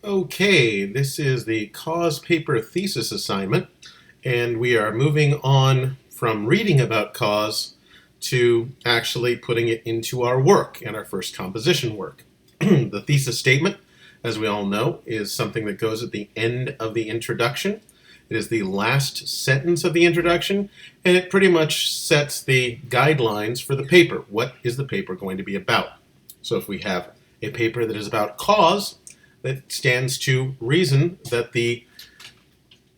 Okay, this is the cause paper thesis assignment, and we are moving on from reading about cause to actually putting it into our work and our first composition work. The thesis statement, as we all know, is something that goes at the end of the introduction. It is the last sentence of the introduction, and it pretty much sets the guidelines for the paper. What is the paper going to be about? So if we have a paper that is about cause, that stands to reason that the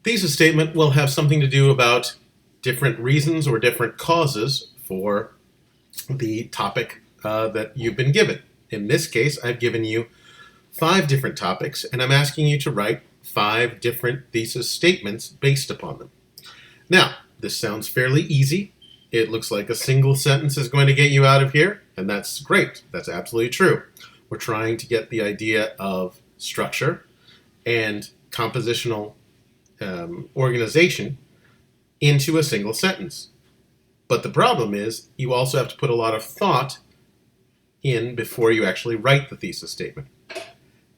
thesis statement will have something to do about different reasons or different causes for the topic that you've been given. In this case, I've given you 5 different topics, and I'm asking you to write 5 different thesis statements based upon them. Now, this sounds fairly easy. It looks like a single sentence is going to get you out of here, and that's great. That's absolutely true. We're trying to get the idea of structure and compositional organization into a single sentence. But the problem is you also have to put a lot of thought in before you actually write the thesis statement.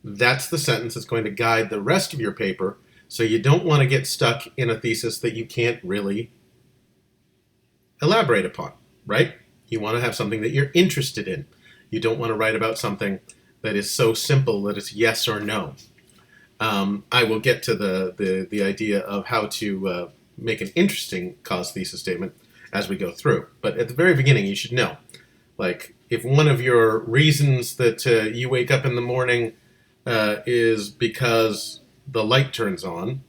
That's the sentence that's going to guide the rest of your paper, so you don't want to get stuck in a thesis that you can't really elaborate upon, right? You want to have something that you're interested in. You don't want to write about something that is so simple that it's yes or no. I will get to the idea of how to make an interesting cause thesis statement as we go through. But at the very beginning, you should know, like, if one of your reasons that you wake up in the morning is because the light turns on,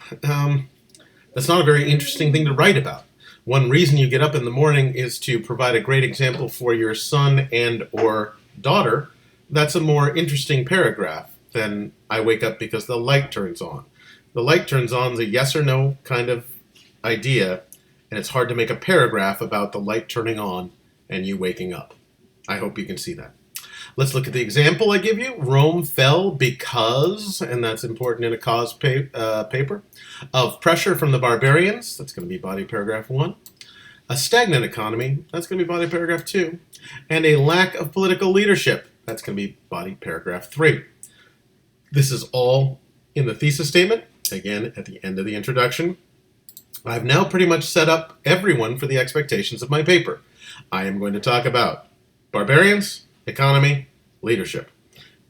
that's not a very interesting thing to write about. One reason you get up in the morning is to provide a great example for your son and or daughter. That's a more interesting paragraph than I wake up because the light turns on. The light turns on is a yes or no kind of idea, and it's hard to make a paragraph about the light turning on and you waking up. I hope you can see that. Let's look at the example I give you. Rome fell because, and that's important in a cause paper, of pressure from the barbarians. That's going to be body paragraph 1. A stagnant economy. That's going to be body paragraph 2. And a lack of political leadership. That's going to be body paragraph 3. This is all in the thesis statement, again, at the end of the introduction. I've now pretty much set up everyone for the expectations of my paper. I am going to talk about barbarians, economy, leadership.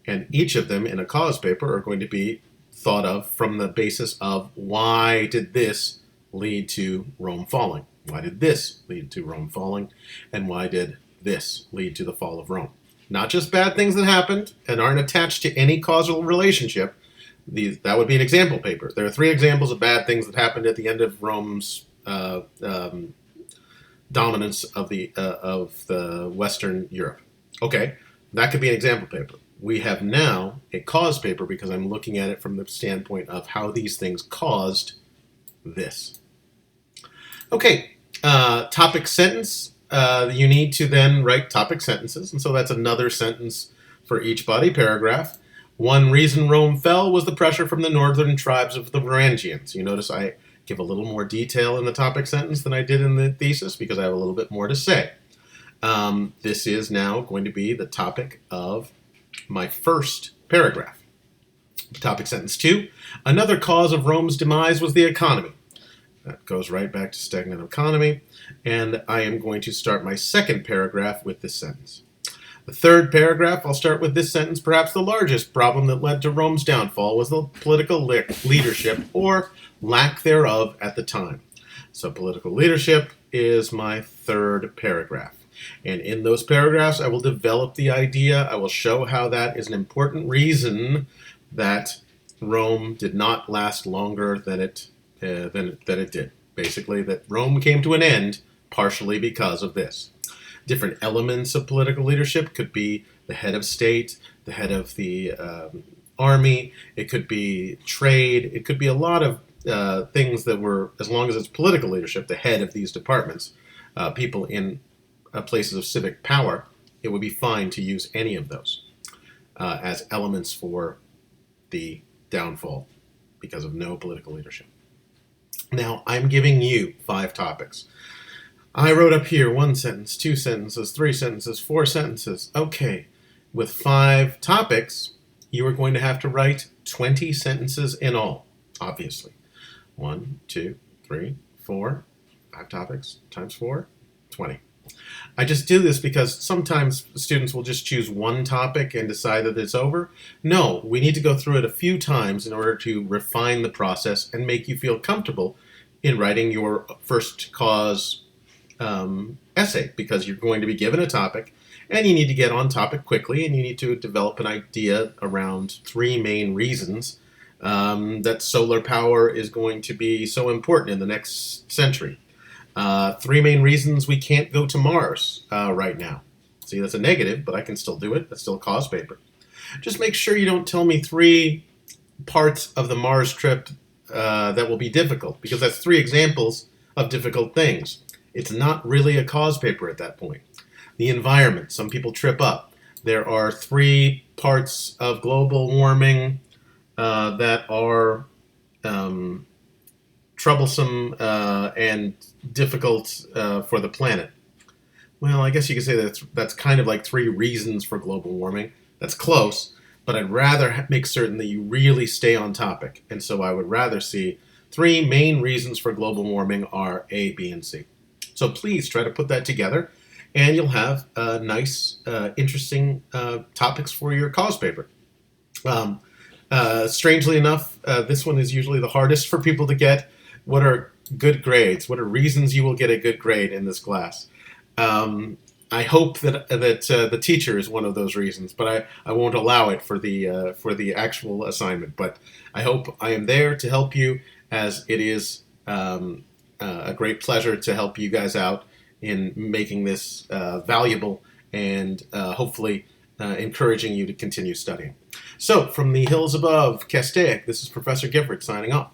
And each of them in a cause paper are going to be thought of from the basis of why did this lead to Rome falling? Why did this lead to Rome falling? And why did this lead to the fall of Rome? Not just bad things that happened and aren't attached to any causal relationship. That would be an example paper. There are 3 examples of bad things that happened at the end of Rome's dominance of the Western Europe. Okay, that could be an example paper. We have now a cause paper because I'm looking at it from the standpoint of how these things caused this. Okay, topic sentence. You need to then write topic sentences, and so that's another sentence for each body paragraph. One reason Rome fell was the pressure from the northern tribes of the Varangians. You notice I give a little more detail in the topic sentence than I did in the thesis because I have a little bit more to say. This is now going to be the topic of my first paragraph. Topic sentence 2, another cause of Rome's demise was the economy. That goes right back to stagnant economy, and I am going to start my second paragraph with this sentence. The third paragraph, I'll start with this sentence. Perhaps the largest problem that led to Rome's downfall was the political leadership or lack thereof at the time. So political leadership is my third paragraph. And in those paragraphs, I will develop the idea. I will show how that is an important reason that Rome did not last longer than it did. Basically, that Rome came to an end partially because of this. Different elements of political leadership could be the head of state, the head of the army. It could be trade. It could be a lot of things that were, as long as it's political leadership, the head of these departments, people in places of civic power, it would be fine to use any of those as elements for the downfall because of no political leadership. Now, I'm giving you 5 topics. I wrote up here 1 sentence, 2 sentences, 3 sentences, 4 sentences. Okay, with 5 topics, you are going to have to write 20 sentences in all, obviously. 1, 2, 3, 4, 5 topics times 4, 20. I just do this because sometimes students will just choose one topic and decide that it's over. No, we need to go through it a few times in order to refine the process and make you feel comfortable in writing your first cause essay, because you're going to be given a topic and you need to get on topic quickly, and you need to develop an idea around 3 main reasons that solar power is going to be so important in the next century. 3 main reasons we can't go to Mars right now. See, that's a negative, but I can still do it. That's still a cause paper. Just make sure you don't tell me 3 parts of the Mars trip that will be difficult, because that's 3 examples of difficult things. It's not really a cause paper at that point. The environment, some people trip up. There are 3 parts of global warming that are troublesome and difficult for the planet. Well, I guess you could say that's kind of like 3 reasons for global warming. That's close, but I'd rather make certain that you really stay on topic. And so I would rather see 3 main reasons for global warming are A, B, and C. So please try to put that together, and you'll have nice, interesting topics for your cause paper. Strangely enough, this one is usually the hardest for people to get. What are good grades? What are reasons you will get a good grade in this class? I hope that the teacher is one of those reasons, but I won't allow it for the actual assignment. But I hope I am there to help you, as it is a great pleasure to help you guys out in making this valuable and hopefully encouraging you to continue studying. So, from the hills above Castaic, this is Professor Gifford signing off.